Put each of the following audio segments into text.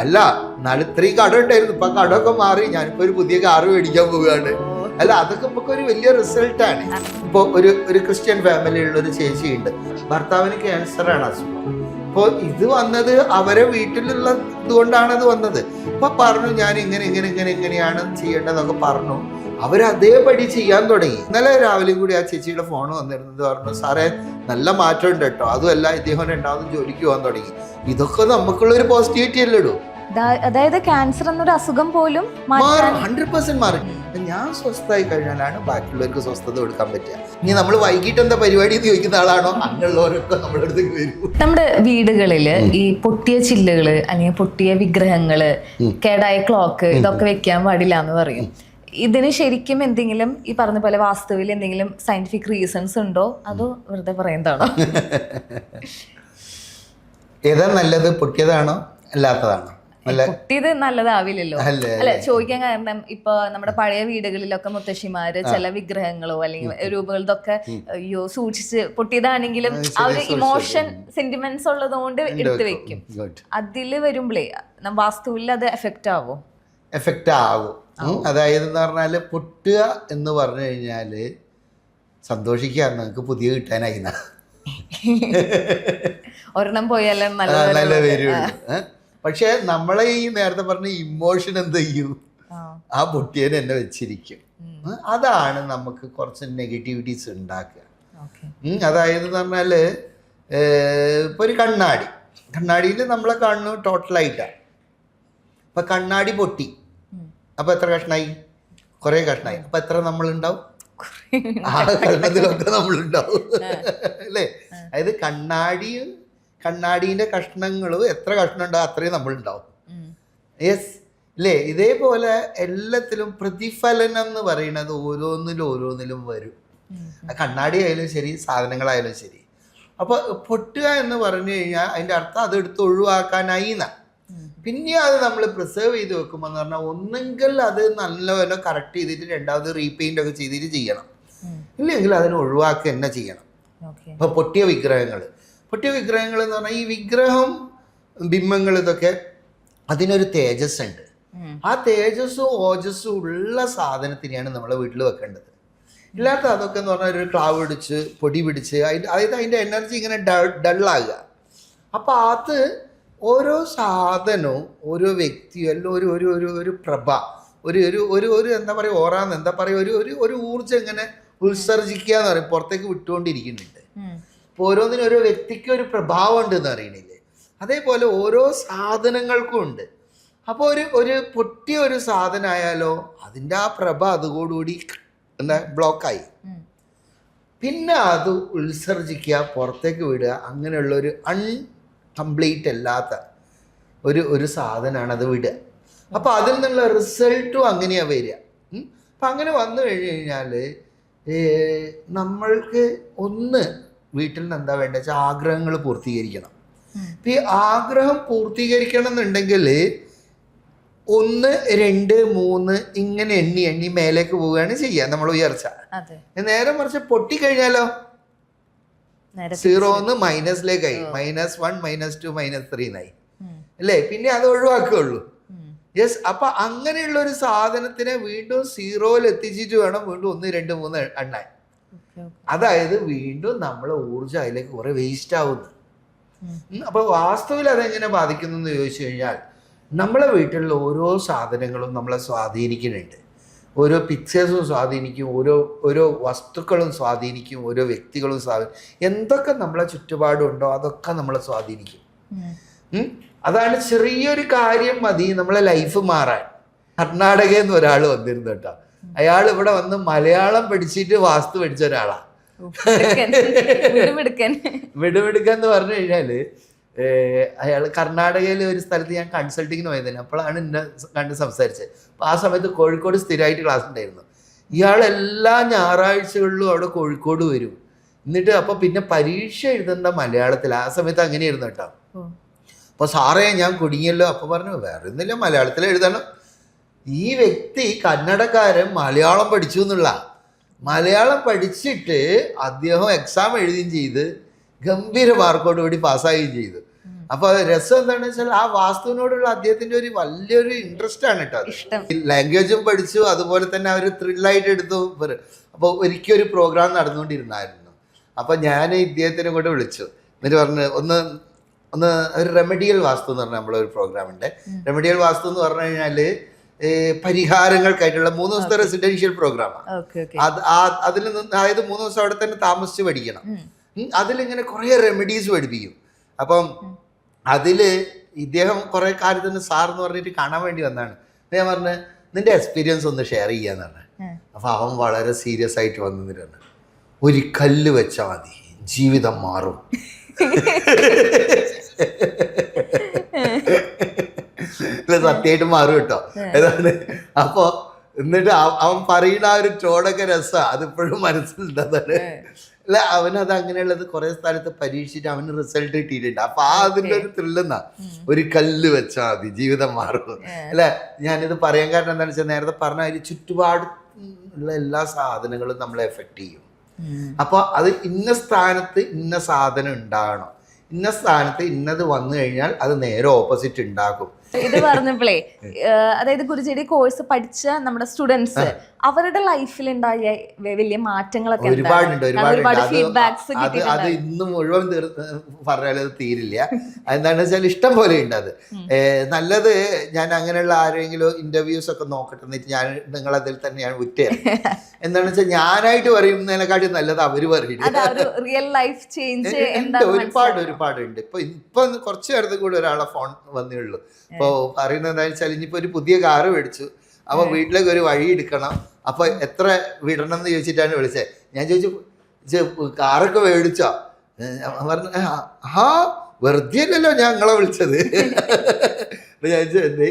അല്ല, എന്നാലും ഇത്രയും കടം ഉണ്ടായിരുന്നു. ഇപ്പൊ കടമൊക്കെ മാറി. ഞാനിപ്പോ ഒരു പുതിയ കാറ് മേടിക്കാൻ പോവുകയാണ്. അല്ല, അതൊക്കെ നമുക്ക് ഒരു വലിയ റിസൾട്ടാണ്. ഇപ്പൊ ഒരു ക്രിസ്ത്യൻ ഫാമിലിയുള്ള ഒരു ചേച്ചിയുണ്ട്. ഭർത്താവിന് ക്യാൻസറാണ് അസുഖം. അപ്പോൾ ഇത് വന്നത് അവരെ വീട്ടിലുള്ള ഇതുകൊണ്ടാണ് അത് വന്നത്. അപ്പൊ പറഞ്ഞു ഞാൻ ഇങ്ങനെയാണ് ചെയ്യേണ്ടതെന്നൊക്കെ പറഞ്ഞു. അവരതേപടി ചെയ്യാൻ തുടങ്ങി. ഇന്നലെ രാവിലെ കൂടി ആ ചേച്ചിയുടെ ഫോൺ വന്നിരുന്നത് പറഞ്ഞു, സാറേ നല്ല മാറ്റം ഉണ്ട് കേട്ടോ, അതുമല്ല ഇദ്ദേഹം രണ്ടാമതും ജോലിക്ക് പോകാൻ തുടങ്ങി. ഇതൊക്കെ നമുക്കുള്ളൊരു പോസിറ്റിവിറ്റി അല്ലേ ഉള്ളൂ. അതായത് ക്യാൻസർ എന്നൊരു അസുഖം പോലും 100% മാറി. ഞാൻ സ്വസ്ഥമായി കഴിഞ്ഞാലാണ് ബാക്കിയുള്ളവർക്ക് സ്വസ്ഥത കൊടുക്കാൻ പറ്റുക. ഇനി നമ്മൾ വൈകിട്ട് എന്താ പരിപാടി എന്ന് ചോദിക്കുന്ന ആളാണോ, അങ്ങനെയുള്ളവരൊക്കെ നമ്മുടെ അടുത്തേക്ക് വരും. നമ്മുടെ വീടുകളില് ഈ പൊട്ടിയ ചില്ലുകള് അല്ലെങ്കിൽ പൊട്ടിയ വിഗ്രഹങ്ങള്, കേടായ ക്ലോക്ക്, ഇതൊക്കെ വെക്കാൻ പാടില്ല എന്ന് പറയും. ഇതിന് ശരിക്കും എന്തെങ്കിലും ഈ പറഞ്ഞ പോലെ വാസ്തുവിൽ എന്തെങ്കിലും സയന്റിഫിക് റീസൺസ് ഉണ്ടോ, അതോ വെറുതെ പറയുന്നതാണോ? ഏതാ നല്ലത്, പൊട്ടിയതാണോ അല്ലാത്തതാണോ? പൊട്ടിയത് നല്ലതാവില്ലല്ലോ. അല്ല, ചോദിക്കാൻ കാരണം ഇപ്പൊ നമ്മുടെ പഴയ വീടുകളിലൊക്കെ മുത്തശ്ശിമാര് ചില വിഗ്രഹങ്ങളോ അല്ലെങ്കിൽ രൂപങ്ങളൊക്കെ അയ്യോ സൂക്ഷിച്ച്, പൊട്ടിയതാണെങ്കിലും ആ ഒരു ഇമോഷൻ സെന്റിമെന്റ്സ് ഉള്ളത് കൊണ്ട് എടുത്തു വെക്കും. അതില് വരുമ്പോഴേ വാസ്തുവിൽ അത് എഫക്റ്റ് ആവും. അതായത് എന്ന് പറഞ്ഞാല് പൊട്ടുക എന്ന് പറഞ്ഞു കഴിഞ്ഞാല് സന്തോഷിക്കുക, നിങ്ങൾക്ക് പുതിയ കിട്ടാനായി ഒരെണ്ണം പോയാലും നല്ല വരുള്ളൂ. പക്ഷെ നമ്മളെ ഈ നേരത്തെ പറഞ്ഞ ഇമോഷൻ എന്ത് ചെയ്യും, ആ പൊട്ടിയനെ എന്നെ വെച്ചിരിക്കും. അതാണ് നമുക്ക് കുറച്ച് നെഗറ്റിവിറ്റീസ് ഉണ്ടാക്കുക. അതായത് എന്ന് പറഞ്ഞാല് ഇപ്പൊ ഒരു കണ്ണാടിയിൽ നമ്മളെ കാണുന്നു ടോട്ടലായിട്ടാണ്. ഇപ്പൊ കണ്ണാടി പൊട്ടി, അപ്പൊ എത്ര കഷ്ണായി? കുറെ കഷ്ണായി. അപ്പൊ എത്ര നമ്മളുണ്ടാവും? ആ കണ്ണത്തിലൊക്കെ നമ്മളുണ്ടാവും അല്ലേ? അതായത് കണ്ണാടീൻ്റെ കഷ്ണങ്ങളും എത്ര കഷ്ണം ഉണ്ടാവും അത്രയും നമ്മളുണ്ടാവും. യെസ് അല്ലേ? ഇതേപോലെ എല്ലാത്തിലും പ്രതിഫലനം എന്ന് പറയുന്നത് ഓരോന്നിലും വരും. കണ്ണാടി ആയാലും ശരി, സാധനങ്ങളായാലും ശരി. അപ്പോൾ പൊട്ടുക എന്ന് പറഞ്ഞു കഴിഞ്ഞാൽ അതിൻ്റെ അർത്ഥം അതെടുത്ത് ഒഴിവാക്കാനായി എന്നാ. പിന്നെ അത് നമ്മൾ പ്രിസർവ് ചെയ്ത് വെക്കുമ്പോൾ എന്ന് പറഞ്ഞാൽ ഒന്നെങ്കിൽ അത് നല്ലപോലെ കറക്റ്റ് ചെയ്തിട്ട് രണ്ടാമത് റീപെയിൻ്റ് ഒക്കെ ചെയ്തിട്ട് ചെയ്യണം, ഇല്ലെങ്കിൽ അതിനെ ഒഴിവാക്കുക തന്നെ ചെയ്യണം. അപ്പോൾ പൊട്ടിയ വിഗ്രഹങ്ങൾ എന്ന് പറഞ്ഞാൽ ഈ വിഗ്രഹം ബിംബങ്ങൾ ഇതൊക്കെ അതിനൊരു തേജസ് ഉണ്ട്. ആ തേജസ്സും ഓജസ്സും ഉള്ള സാധനത്തിനെയാണ് നമ്മളെ വീട്ടിൽ വെക്കേണ്ടത്. ഇല്ലാത്ത അതൊക്കെ എന്ന് പറഞ്ഞാൽ ഒരു ക്ലാവ് പിടിച്ച് പൊടി പിടിച്ച് അതായത് അതിൻ്റെ എനർജി ഇങ്ങനെ ഡള്ളാകുക. അപ്പോൾ അത് ഓരോ സാധനവും ഓരോ വ്യക്തിയും എല്ലാം ഒരു പ്രഭ, ഒരു എന്താ പറയുക, ഓറാന്ന് എന്താ പറയുക, ഒരു ഊർജ്ജം ഇങ്ങനെ ഉത്സർജിക്കുക എന്ന് പറയും, പുറത്തേക്ക് വിട്ടുകൊണ്ടിരിക്കുന്നുണ്ട്. അപ്പോൾ ഓരോന്നിനും ഓരോ വ്യക്തിക്ക് ഒരു പ്രഭാവം ഉണ്ട് എന്ന് അറിയണില്ലേ? അതേപോലെ ഓരോ സാധനങ്ങൾക്കും ഉണ്ട്. അപ്പോൾ ഒരു പൊട്ടിയ ഒരു സാധനമായാലോ അതിൻ്റെ ആ പ്രഭ അതോടുകൂടി എന്താ ബ്ലോക്കായി. പിന്നെ അത് ഉത്സർജിക്കുക, പുറത്തേക്ക് വിടുക. അങ്ങനെയുള്ള ഒരു കംപ്ലീറ്റ് അല്ലാത്ത ഒരു സാധനമാണ് അത് വിടുക. അപ്പോൾ അതിൽ നിന്നുള്ള റിസൾട്ടും അങ്ങനെയാണ് വരിക. അപ്പം അങ്ങനെ വന്നു കഴിഞ്ഞാൽ നമ്മൾക്ക് ഒന്ന് വീട്ടിൽ നിന്ന് എന്താ വേണ്ടത് വെച്ചാൽ ആഗ്രഹങ്ങൾ പൂർത്തീകരിക്കണം. ഇപ്പം ഈ ആഗ്രഹം പൂർത്തീകരിക്കണം എന്നുണ്ടെങ്കിൽ 1, 2, 3 ഇങ്ങനെ എണ്ണി മേലേക്ക് പോവുകയാണ് ചെയ്യുക നമ്മൾ ഉയർച്ച. നേരെ മറിച്ച് പൊട്ടിക്കഴിഞ്ഞാലോ 0 മൈനസിലേക്കായി, -1, -2, -3 എന്നായി അല്ലേ? പിന്നെ അത് ഒഴിവാക്കുകയുള്ളൂ. യെസ്. അപ്പൊ അങ്ങനെയുള്ള ഒരു സാധനത്തിനെ വീണ്ടും 0-ൽ എത്തിച്ചിട്ട് വേണം വീണ്ടും 1, 2, 3 എണ്ണാൻ. അതായത് വീണ്ടും നമ്മളെ ഊർജ്ജം അതിലേക്ക് കുറെ വേസ്റ്റ് ആവുന്നു. അപ്പൊ വാസ്തുവിൽ അതെങ്ങനെ ബാധിക്കുന്നു എന്ന് ചോദിച്ചു കഴിഞ്ഞാൽ നമ്മളെ വീട്ടിലുള്ള ഓരോ സാധനങ്ങളും നമ്മളെ സ്വാധീനിക്കുന്നുണ്ട്. ഓരോ പിക്ചേഴ്സും സ്വാധീനിക്കും, ഓരോ വസ്തുക്കളും സ്വാധീനിക്കും, ഓരോ വ്യക്തികളും എന്തൊക്കെ നമ്മളെ ചുറ്റുപാടുണ്ടോ അതൊക്കെ നമ്മളെ സ്വാധീനിക്കും. അതാണ് ചെറിയൊരു കാര്യം മതി നമ്മളെ ലൈഫ് മാറാൻ. കർണാടകയിൽ നിന്ന് ഒരാൾ വന്നിരുന്നു കേട്ടോ. അയാൾ ഇവിടെ വന്ന് മലയാളം പഠിച്ചിട്ട് വാസ്തു പഠിച്ച ഒരാളാണ്. വിടുമെടുക്കാന്ന് പറഞ്ഞു കഴിഞ്ഞാല് അയാൾ കർണാടകയിലെ ഒരു സ്ഥലത്ത് ഞാൻ കൺസൾട്ടിങ്ങിന് പോയതിന് അപ്പോഴാണ് എന്നെ കണ്ട് സംസാരിച്ചത്. അപ്പോൾ ആ സമയത്ത് കോഴിക്കോട് സ്ഥിരമായിട്ട് ക്ലാസ് ഉണ്ടായിരുന്നു. ഇയാൾ എല്ലാ ഞായറാഴ്ചകളിലും അവിടെ കോഴിക്കോട് വരും. എന്നിട്ട് അപ്പോൾ പിന്നെ പരീക്ഷ എഴുതേണ്ട മലയാളത്തിൽ. ആ സമയത്ത് അങ്ങനെയായിരുന്നു കേട്ടോ. അപ്പോൾ സാറേ ഞാൻ കുടുങ്ങിയല്ലോ. അപ്പോൾ പറഞ്ഞു വേറെ ഒന്നുമില്ല, മലയാളത്തിൽ എഴുതണം. ഈ വ്യക്തി കന്നഡക്കാരൻ മലയാളം പഠിച്ചു എന്നുള്ള, മലയാളം പഠിച്ചിട്ട് അദ്ദേഹം എക്സാം എഴുതുകയും ചെയ്ത് ഗംഭീര മാർക്കോട് കൂടി പാസ്സാവുകയും ചെയ്തു. അപ്പൊ രസം എന്താണെന്ന് വെച്ചാൽ ആ വാസ്തുവിനോടുള്ള അദ്ദേഹത്തിന്റെ ഒരു വലിയൊരു ഇൻട്രസ്റ്റ് ആണ് കേട്ടോ. ലാംഗ്വേജും പഠിച്ചു, അതുപോലെ തന്നെ അവർ ത്രില്ലായിട്ട് എടുത്തു. അപ്പോൾ ഒരിക്കൽ ഒരു പ്രോഗ്രാം നടന്നുകൊണ്ടിരുന്നായിരുന്നു. അപ്പൊ ഞാൻ ഇദ്ദേഹത്തിനെ കൂടെ വിളിച്ചു. എന്നിട്ട് പറഞ്ഞു ഒന്ന് ഒരു റെമഡിയൽ വാസ്തു എന്ന് പറഞ്ഞാൽ നമ്മളൊരു പ്രോഗ്രാം ഉണ്ട്. റെമഡിയൽ വാസ്തു എന്ന് പറഞ്ഞു കഴിഞ്ഞാൽ പരിഹാരങ്ങൾക്കായിട്ടുള്ള 3 ദിവസത്തെ റെസിഡൻഷ്യൽ പ്രോഗ്രാമാണ്. അതിൽ നിന്ന് അതായത് 3 ദിവസം അവിടെ തന്നെ താമസിച്ച് പഠിക്കണം. അതിലിങ്ങനെ കുറേ റെമഡീസ് പഠിപ്പിക്കും. അപ്പം അതിൽ ഇദ്ദേഹം കുറേ കാര്യത്തിന് സാർ എന്ന് പറഞ്ഞിട്ട് കാണാൻ വേണ്ടി വന്നതാണ്. ഞാൻ പറഞ്ഞു നിന്റെ എക്സ്പീരിയൻസ് ഒന്ന് ഷെയർ ചെയ്യാന്ന് പറഞ്ഞു. അപ്പം അവൻ വളരെ സീരിയസ് ആയിട്ട് വന്നിട്ടാണ്, ഒരു കല്ല് വെച്ചാൽ മതി ജീവിതം മാറും. സത്യമായിട്ട് മാറും കേട്ടോ. ഏതാണ് അപ്പൊ എന്നിട്ട് അവൻ പറയുന്ന ആ ഒരു ചോടൊക്കെ രസമാണ്, അതിപ്പോഴും മനസ്സിലുണ്ടതാണ്. അല്ല അവനത് അങ്ങനെയുള്ളത് കുറെ സ്ഥലത്ത് പരീക്ഷിച്ചിട്ട് അവന് റിസൾട്ട് കിട്ടിയിട്ടുണ്ട്. അപ്പൊ അതിന്റെ ഒരു ത്രില്ലെന്നാ, ഒരു കല്ല് വെച്ചാൽ മതി ജീവിതം മാറും. അല്ലെ, ഞാനിത് പറയാൻ കാരണം എന്താണെന്ന് വെച്ചാൽ നേരത്തെ പറഞ്ഞ അതിൽ ചുറ്റുപാട് ഉള്ള എല്ലാ സാധനങ്ങളും നമ്മളെ എഫക്ട് ചെയ്യും. അപ്പൊ അത് ഇന്ന സ്ഥാനത്ത് ഇന്ന സാധനം ഉണ്ടാകണം, ഇന്ന സ്ഥാനത്ത് ഇന്നത് വന്നു കഴിഞ്ഞാൽ അത് നേരെ ഓപ്പോസിറ്റ് ഉണ്ടാക്കും. ഇത് പറഞ്ഞപ്പോഴേ, അതായത് ഗുരുജിയുടെ കോഴ്സ് പഠിച്ച നമ്മുടെ സ്റ്റുഡൻസ് അവരുടെ ലൈഫിൽ ഉണ്ടായ വലിയ മാറ്റങ്ങളൊക്കെ ഒരുപാടുണ്ട്. അത് ഇന്ന് മുഴുവൻ പറഞ്ഞാൽ അത് തീരില്ല. എന്താണെന്ന് വെച്ചാൽ ഇഷ്ടം പോലെ ഉണ്ട്. അത് നല്ലത് ഞാൻ അങ്ങനെയുള്ള ആരെങ്കിലും ഇന്റർവ്യൂസ് ഒക്കെ നോക്കട്ടെ എന്നിട്ട് ഞാൻ നിങ്ങളതിൽ തന്നെയാണ് വിട്ടേരും. എന്താണെന്ന് വെച്ചാൽ ഞാനായിട്ട് പറയുന്നതിനെക്കാട്ടി നല്ലത് അവര് പറയുന്നത്. റിയൽ ലൈഫ് ചേഞ്ച് ഒരുപാടുണ്ട്. ഇപ്പൊ കുറച്ചു നേരത്തെ കൂടെ ഒരാളെ ഫോൺ വന്നേ ഉള്ളൂ. ഇപ്പോൾ പറയുന്നത് എന്താ വെച്ചാൽ ഇനിയിപ്പോൾ ഒരു പുതിയ കാറ് മേടിച്ചു, അപ്പോൾ വീട്ടിലേക്ക് ഒരു വഴി എടുക്കണം, അപ്പോൾ എത്ര വിടണം എന്ന് ചോദിച്ചിട്ടാണ് വിളിച്ചത്. ഞാൻ ചോദിച്ചു കാറൊക്കെ മേടിച്ചോ? പറഞ്ഞു വെറുതെ അല്ലല്ലോ ഞങ്ങളെ വിളിച്ചത്. ഞാൻ ചോദിച്ചു എന്തേ?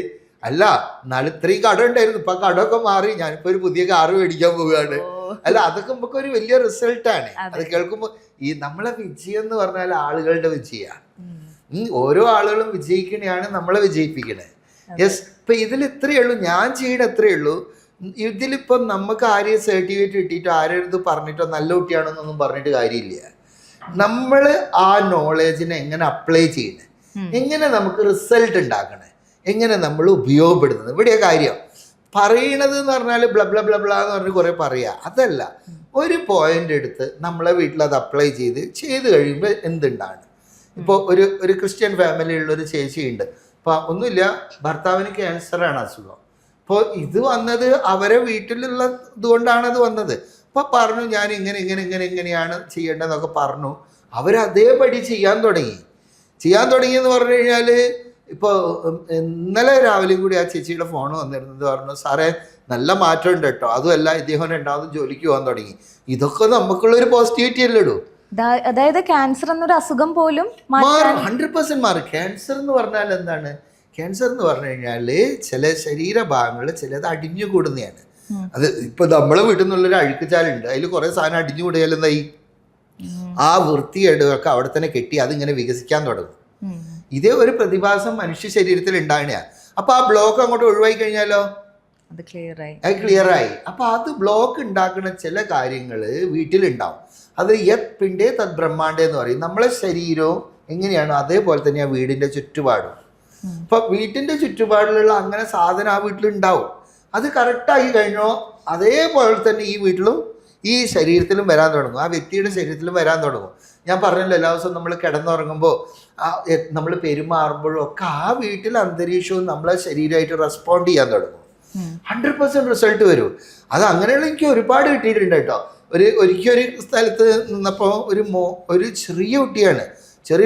അല്ല നാളെ ഇത്രയും കട ഉണ്ടായിരുന്നു, ഇപ്പൊ കടമൊക്കെ മാറി, ഞാനിപ്പോ ഒരു പുതിയ കാറ് മേടിക്കാൻ പോവുകയാണ്. അല്ല അതൊക്കെ നമുക്ക് ഒരു വലിയ റിസൾട്ടാണ്. അത് കേൾക്കുമ്പോൾ ഈ നമ്മളെ വിജയം എന്ന് പറഞ്ഞാൽ ആളുകളുടെ വിജയമാണ്. ഓരോ ആളുകളും വിജയിക്കണെയാണ് നമ്മളെ വിജയിപ്പിക്കണേ. യെസ്, ഇപ്പൊ ഇതിൽ ഇത്രയേ ഉള്ളൂ, ഞാൻ ചെയ്യണ എത്രയേ ഉള്ളൂ. ഇതിലിപ്പം നമുക്ക് ആരെയും സർട്ടിഫിക്കറ്റ് കിട്ടിയിട്ടോ ആരെടുത്ത് പറഞ്ഞിട്ടോ നല്ല കുട്ടിയാണെന്നൊന്നും പറഞ്ഞിട്ട് കാര്യമില്ല. നമ്മൾ ആ നോളേജിനെ എങ്ങനെ അപ്ലൈ ചെയ്യണേ, എങ്ങനെ നമുക്ക് റിസൾട്ട് ഉണ്ടാക്കണേ, എങ്ങനെ നമ്മൾ ഉപയോഗപ്പെടുത്തുന്നത്, ഇവിടെ കാര്യം. പറയണത് എന്ന് പറഞ്ഞാൽ ബ്ല ബ്ല ബ്ല ബ്ല എന്ന് പറഞ്ഞ് കുറേ പറയുക, അതല്ല. ഒരു പോയിന്റ് എടുത്ത് നമ്മളെ വീട്ടിൽ അത് അപ്ലൈ ചെയ്ത് കഴിയുമ്പോൾ എന്തുണ്ടാണ്. ഇപ്പോൾ ഒരു ക്രിസ്ത്യൻ ഫാമിലിയുള്ളൊരു ചേച്ചിയുണ്ട്. അപ്പോൾ ഒന്നുമില്ല, ഭർത്താവിന് ക്യാൻസറാണ് അസുഖം. അപ്പോൾ ഇത് വന്നത് അവരെ വീട്ടിലുള്ള ഇതുകൊണ്ടാണ് അത് വന്നത്. അപ്പോൾ പറഞ്ഞു ഞാൻ ഇങ്ങനെയാണ് ചെയ്യേണ്ടതെന്നൊക്കെ പറഞ്ഞു. അവരതേപടി ചെയ്യാൻ തുടങ്ങിയെന്ന് പറഞ്ഞു കഴിഞ്ഞാൽ ഇപ്പോൾ ഇന്നലെ രാവിലെയും കൂടി ആ ചേച്ചിയുടെ ഫോൺ വന്നിരുന്നത് പറഞ്ഞു, സാറേ നല്ല മാറ്റമുണ്ട് കേട്ടോ, അതുമല്ല ഇദ്ദേഹം രണ്ടാമതും ജോലിക്ക് പോകാൻ തുടങ്ങി. ഇതൊക്കെ നമുക്കുള്ളൊരു പോസിറ്റിവിറ്റി അല്ലേ ഉള്ളൂ. അതായത് ക്യാൻസർ എന്നൊരു അസുഖം പോലും മാറും, 100% മാറും. ക്യാൻസർ എന്ന് പറഞ്ഞാൽ എന്താണ്? ക്യാൻസർ എന്ന് പറഞ്ഞു കഴിഞ്ഞാൽ ചില ശരീരഭാഗങ്ങൾ ചിലത് അടിഞ്ഞു കൂടുന്നതാണ്. അത് ഇപ്പൊ നമ്മളെ വീട്ടിൽ നിന്നുള്ളൊരു അഴുക്കുചാലുണ്ട്, അതിൽ കുറെ സാധനം അടിഞ്ഞു കൂടിയാൽ എന്തായി, ആ വൃത്തികേടുകളൊക്കെ അവിടെ തന്നെ കെട്ടി അതിങ്ങനെ വികസിക്കാൻ തുടങ്ങും. ഇതേ ഒരു പ്രതിഭാസം മനുഷ്യ ശരീരത്തിൽ ഉണ്ടാകണ. അപ്പൊ ആ ബ്ലോക്ക് അങ്ങോട്ട് ഒഴിവായി കഴിഞ്ഞാലോ അത് ക്ലിയറായി. അപ്പൊ അത് ബ്ലോക്ക് ഉണ്ടാക്കുന്ന ചില കാര്യങ്ങൾ വീട്ടിലുണ്ടാവും. അത് യത് പിണ്ടേ തത് ബ്രഹ്മാണ്ടേ എന്ന് പറയും. നമ്മളെ ശരീരവും എങ്ങനെയാണോ അതേപോലെ തന്നെ ആ വീടിന്റെ ചുറ്റുപാടും. അപ്പൊ വീട്ടിന്റെ ചുറ്റുപാടിലുള്ള അങ്ങനെ സാധനം ആ വീട്ടിലുണ്ടാവും. അത് കറക്റ്റായി കഴിഞ്ഞോ അതേപോലെ തന്നെ ഈ വീട്ടിലും ഈ ശരീരത്തിലും വരാൻ തുടങ്ങും, ആ വ്യക്തിയുടെ ശരീരത്തിലും വരാൻ തുടങ്ങും. ഞാൻ പറഞ്ഞല്ലോ, എല്ലാ ദിവസവും നമ്മൾ കിടന്നുറങ്ങുമ്പോൾ നമ്മൾ പെരുമാറുമ്പോഴും ഒക്കെ ആ വീട്ടിലെ അന്തരീക്ഷവും നമ്മളെ ശരീരമായിട്ട് റെസ്പോണ്ട് ചെയ്യാൻ തുടങ്ങും. 100% റിസൾട്ട് വരും. അത് അങ്ങനെയുള്ള എനിക്ക് ഒരുപാട് കിട്ടിയിട്ടുണ്ട് കേട്ടോ. ഒരിക്കൽ ഒരു സ്ഥലത്ത് നിന്നപ്പോൾ ഒരു ചെറിയ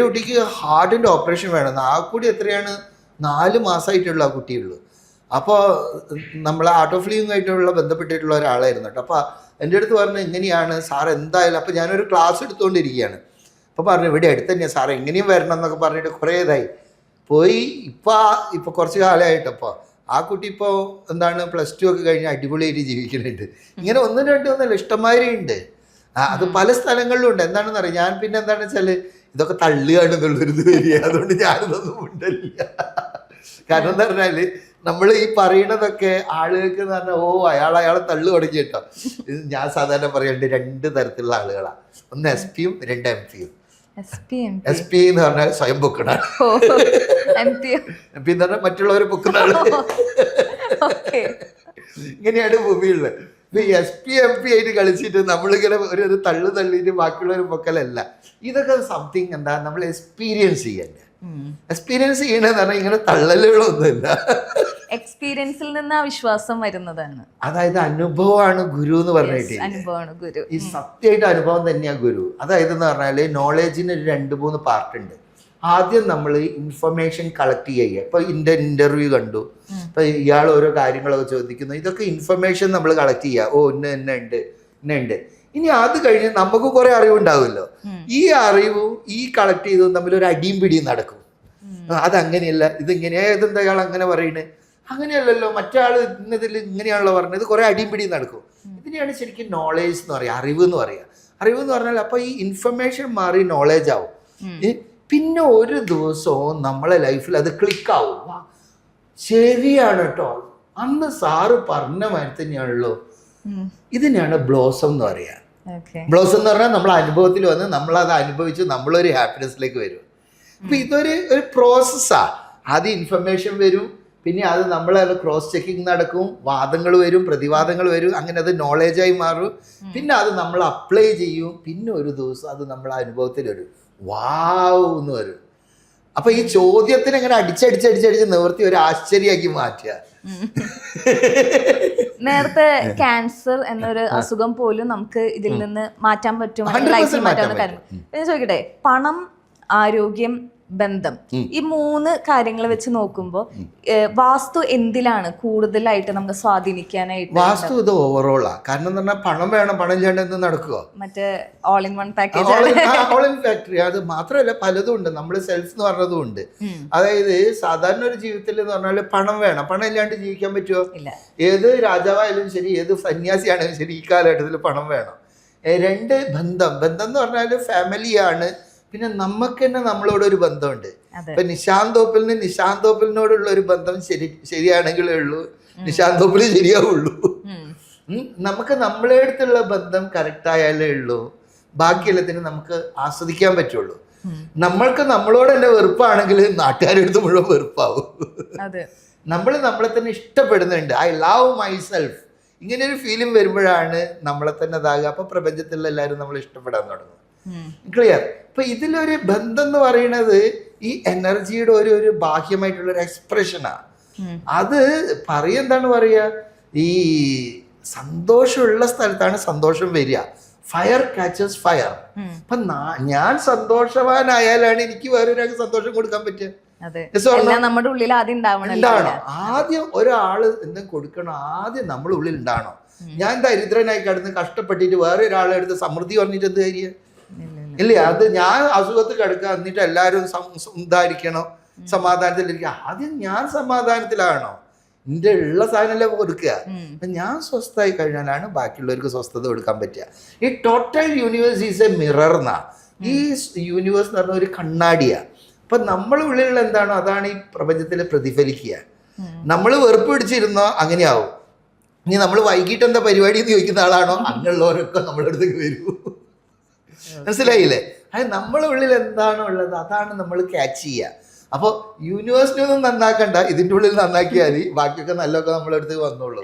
കുട്ടിക്ക് ഹാർട്ടിൻ്റെ ഓപ്പറേഷൻ വേണം. ആ കൂടി എത്രയാണ്, 4 മാസമായിട്ടുള്ള ആ കുട്ടിയുള്ളൂ. അപ്പോൾ നമ്മൾ ആർട്ട് ഓഫ് ലിവിങ്ങായിട്ടുള്ള ബന്ധപ്പെട്ടിട്ടുള്ള ഒരാളായിരുന്നു കേട്ടോ. അപ്പോൾ എൻ്റെ അടുത്ത് പറഞ്ഞു എങ്ങനെയാണ് സാർ എന്തായാലും. അപ്പോൾ ഞാനൊരു ക്ലാസ് എടുത്തുകൊണ്ടിരിക്കുകയാണ്. അപ്പോൾ പറഞ്ഞു ഇവിടെ അടുത്ത് തന്നെയാണ് സാർ, എങ്ങനെയും വരണം എന്നൊക്കെ പറഞ്ഞിട്ട് കുറേ ഇതായി പോയി. ഇപ്പോൾ കുറച്ച് കാലമായിട്ടപ്പോൾ ആ കുട്ടി ഇപ്പോൾ എന്താണ് +2 ഒക്കെ കഴിഞ്ഞ് അടിപൊളിയായിട്ട് ജീവിക്കുന്നുണ്ട്. ഇങ്ങനെ 1, 2 ഒന്നല്ല, ഇഷ്ടംമാതിരി ഉണ്ട്. അത് പല സ്ഥലങ്ങളിലും ഉണ്ട്. എന്താണെന്ന് അറിയാം, ഞാൻ പിന്നെ എന്താണെന്ന് വെച്ചാൽ ഇതൊക്കെ തള്ളുകയാണെന്നുള്ളൊരു ഇത് വരിക. അതുകൊണ്ട് ഞാനിതൊന്നും ഉണ്ടല്ല. കാരണം എന്താ പറഞ്ഞാൽ നമ്മൾ ഈ പറയണതൊക്കെ ആളുകൾക്ക് എന്ന് പറഞ്ഞാൽ അയാളെ തള്ളു തുടങ്ങി കേട്ടോ. ഞാൻ സാധാരണ പറയേണ്ടത് 2 തരത്തിലുള്ള ആളുകളാണ്. ഒന്ന് SP യും 2 MP യും. SP എന്ന് പറഞ്ഞാൽ സ്വയം പൊക്കണ, MP എന്ന് പറഞ്ഞാൽ മറ്റുള്ളവരെ പൊക്കുന്ന ആള്. ഇങ്ങനെയാണ് ഭൂമിയുള്ളത്. ഇപ്പൊ SP MP ആയിട്ട് കളിച്ചിട്ട് നമ്മളിങ്ങനെ ഒരു തള്ളിയിട്ട് ബാക്കിയുള്ളവർ പൊക്കലല്ല. ഇതൊക്കെ സംതിങ് എന്താ നമ്മൾ എക്സ്പീരിയൻസ് ചെയ്യണ്ടേ. എക്സ്പീരിയൻസ് ചെയ്യണമെന്ന് പറഞ്ഞാൽ ഇങ്ങനെ തള്ളലുകളൊന്നുമില്ല. എക്സ്പീരിയൻസിൽ നിന്ന് ആ വിശ്വാസം വരുന്നതാണ്. അതായത് അനുഭവമാണ് ഗുരു എന്ന് പറഞ്ഞിട്ട്. അനുഭവമാണ് ഗുരു. ഈ സത്യമായിട്ട് അനുഭവം തന്നെയാണ് ഗുരു. അതായത് എന്ന് പറഞ്ഞാല് നോളേജിന് 2-3 പാർട്ട് ഉണ്ട്. ആദ്യം നമ്മൾ ഇൻഫർമേഷൻ കളക്ട് ചെയ്യുക. ഇപ്പൊ ഇന്റർവ്യൂ കണ്ടു, ഇപ്പൊ ഇയാൾ ഓരോ കാര്യങ്ങളൊക്കെ ചോദിക്കുന്നു, ഇതൊക്കെ ഇൻഫർമേഷൻ നമ്മൾ കളക്ട് ചെയ്യുക. ഓ ഇന്നുണ്ട്. ഇനി അത് കഴിഞ്ഞ് നമുക്ക് കുറെ അറിവുണ്ടാവുമല്ലോ. ഈ അറിവും ഈ കളക്ട് ചെയ്തതും തമ്മിൽ ഒരു അടിയും പിടിയും നടക്കും. അതങ്ങനെയല്ല, ഇതിങ്ങനെയാ, ഇതെന്താ അയാൾ അങ്ങനെ പറയുന്നത്, അങ്ങനെയല്ലല്ലോ, മറ്റാൾ ഇന്നതിൽ ഇങ്ങനെയാണല്ലോ പറഞ്ഞത്, കുറെ അടിയും പിടിയും നടക്കും. ഇതിനെയാണ് ശരിക്കും നോളേജ് എന്ന് പറയുക, അറിവ് എന്ന് പറയുക. അറിവ് എന്ന് പറഞ്ഞാൽ അപ്പൊ ഈ ഇൻഫർമേഷൻ മാറി നോളേജ് ആവും. പിന്നെ ഒരു ദിവസവും നമ്മളെ ലൈഫിൽ അത് ക്ലിക്കാവും. ശരിയാണ് കേട്ടോ, അന്ന് സാറ് പറഞ്ഞ മാതിരി തന്നെയാണല്ലോ. ഇതിനെയാണ് ബ്ലോസം എന്ന് പറയുക. ബ്ലോസം എന്ന് പറഞ്ഞാൽ നമ്മൾ അനുഭവത്തിൽ വന്ന് നമ്മളത് അനുഭവിച്ച് നമ്മളൊരു ഹാപ്പിനെസ്സിലേക്ക് വരും. അപ്പൊ ഇതൊരു പ്രോസസ്സാ. ആദ്യം ഇൻഫർമേഷൻ വരും, പിന്നെ അത് നമ്മളത് ക്രോസ് ചെക്കിങ് നടക്കും, വാദങ്ങൾ വരും, പ്രതിവാദങ്ങൾ വരും, അങ്ങനെ അത് നോളേജായി മാറും. പിന്നെ അത് നമ്മൾ അപ്ലൈ ചെയ്യും. പിന്നെ ഒരു ദിവസം അത് നമ്മളെ അനുഭവത്തിൽ വരും, വാവ് എന്ന് വരും. അപ്പൊ ഈ ചോദ്യത്തിന് ഇങ്ങനെ അടിച്ചടിച്ച് നിവർത്തി ഒരു ആശ്ചര്യമാക്കി മാറ്റുക. നേരത്തെ ക്യാൻസർ എന്നൊരു അസുഖം പോലും നമുക്ക് ഇതിൽ നിന്ന് മാറ്റാൻ പറ്റും, ലൈഫിൽ മാറ്റാവുന്ന കാര്യം. ഞാൻ ചോദിക്കട്ടെ, പണം, ആരോഗ്യം, ബന്ധം, ഈ 3 കാര്യങ്ങൾ വെച്ച് നോക്കുമ്പോൾ വാസ്തു എന്തിലാണ് കൂടുതലായിട്ട് നമുക്ക് സ്വാധീനിക്കാനായിട്ട്? വാസ്തു ഇത് ഓവറോളാ. കാരണം എന്ന് പറഞ്ഞാൽ പണം വേണം, പണം ഇല്ലാണ്ട് എന്ത് നടക്കുമോ? മറ്റേ all in one package, all in factory. അത് മാത്രമല്ല, പലതും ഉണ്ട്. നമ്മൾ സെൽഫ് എന്ന് പറഞ്ഞതും ഉണ്ട്. അതായത് സാധാരണ ഒരു ജീവിതത്തിൽ എന്ന് പറഞ്ഞാൽ പണം വേണം, പണം ഇല്ലാണ്ട് ജീവിക്കാൻ പറ്റുമോ? ഏത് രാജാവായാലും ശരി, ഏത് സന്യാസിയാണെങ്കിലും ശരി, ഈ കാലഘട്ടത്തിൽ പണം വേണം. 2 ബന്ധം എന്ന് പറഞ്ഞാൽ ഫാമിലിയാണ്. പിന്നെ നമുക്ക് തന്നെ നമ്മളോട് ഒരു ബന്ധമുണ്ട്. ഇപ്പൊ നിശാന്തോപ്പലിനോടുള്ള ഒരു ബന്ധം ശരിയാണെങ്കിലേ ഉള്ളൂ നിശാന്തോപ്പല് ശരിയാവുള്ളൂ. നമുക്ക് നമ്മളെ അടുത്തുള്ള ബന്ധം കറക്റ്റ് ആയാലേ ഉള്ളൂ ബാക്കി എല്ലാത്തിനും നമുക്ക് ആസ്വദിക്കാൻ പറ്റുള്ളൂ. നമ്മൾക്ക് നമ്മളോട് തന്നെ വെറുപ്പാണെങ്കിൽ നാട്ടുകാരെടുത്ത് മുഴുവൻ വെറുപ്പാവും. നമ്മൾ നമ്മളെ തന്നെ ഇഷ്ടപ്പെടുന്നുണ്ട്, ഐ ലവ് മൈസെൽഫ്, ഇങ്ങനെ ഒരു ഫീലിംഗ് വരുമ്പോഴാണ് നമ്മളെ തന്നെ ഇതാകുക. അപ്പൊ പ്രപഞ്ചത്തിലുള്ള എല്ലാവരും നമ്മൾ ഇഷ്ടപ്പെടാൻ തുടങ്ങും. ക്ലിയർ? അപ്പൊ ഇതിലൊരു ബന്ധം എന്ന് പറയുന്നത് ഈ എനർജിയുടെ ഒരു ബാഹ്യമായിട്ടുള്ള ഒരു എക്സ്പ്രഷനാ. അത് എന്താണ് പറയുക, ഈ സന്തോഷമുള്ള സ്ഥലത്താണ് സന്തോഷം വരിക. Fire catches fire. അപ്പൊ ഞാൻ സന്തോഷവാനായാലാണ് എനിക്ക് വേറൊരാൾക്ക് സന്തോഷം കൊടുക്കാൻ പറ്റുക. നമ്മുടെ ഉള്ളിൽ ഉണ്ടാവണം. ആദ്യം ഒരാള് എന്തെങ്കിലും കൊടുക്കണം, ആദ്യം നമ്മുടെ ഉള്ളിൽ ഉണ്ടാവണം. ഞാൻ ദരിദ്രനായി കിടന്ന് കഷ്ടപ്പെട്ടിട്ട് വേറെ ഒരാളെ അടുത്ത് സമൃദ്ധി പറഞ്ഞിട്ട് എന്ത് കാര്യം ഇല്ലേ? അത് ഞാൻ അസുഖത്ത് കിടക്കുക, എന്നിട്ട് എല്ലാവരും ഇതായിരിക്കണം, സമാധാനത്തിലിരിക്കുക. ആദ്യം ഞാൻ സമാധാനത്തിലാണോ, എൻ്റെ ഉള്ള സാധനമല്ലേ കൊടുക്കുക. ഞാൻ സ്വസ്ഥമായി കഴിഞ്ഞാലാണ് ബാക്കിയുള്ളവർക്ക് സ്വസ്ഥത കൊടുക്കാൻ പറ്റുക. ഈ total universe is A mirror എന്നാ. ഈ യൂണിവേഴ്സ് എന്ന് പറഞ്ഞ ഒരു കണ്ണാടിയാണ്. അപ്പൊ നമ്മളെ ഉള്ളിലുള്ള എന്താണോ അതാണ് ഈ പ്രപഞ്ചത്തിൽ പ്രതിഫലിക്കുക. നമ്മൾ വെറുപ്പ് പിടിച്ചിരുന്നോ അങ്ങനെയാവും. ഇനി നമ്മൾ വൈകിട്ട് എന്താ പരിപാടി എന്ന് ചോദിക്കുന്ന ആളാണോ, അങ്ങനെയുള്ളവരൊക്കെ നമ്മുടെ അടുത്തേക്ക് വരൂ. മനസ്സിലായില്ലേ? അത് നമ്മളെ ഉള്ളിൽ എന്താണോ ഉള്ളത് അതാണ് നമ്മൾ ക്യാച്ച് ചെയ്യുക. അപ്പോൾ യൂണിവേഴ്സിനൊന്നും നന്നാക്കണ്ട, ഇതിൻ്റെ ഉള്ളിൽ നന്നാക്കിയാൽ മതി, ബാക്കിയൊക്കെ നല്ലതൊക്കെ നമ്മളെ അടുത്ത് വന്നോളൂ.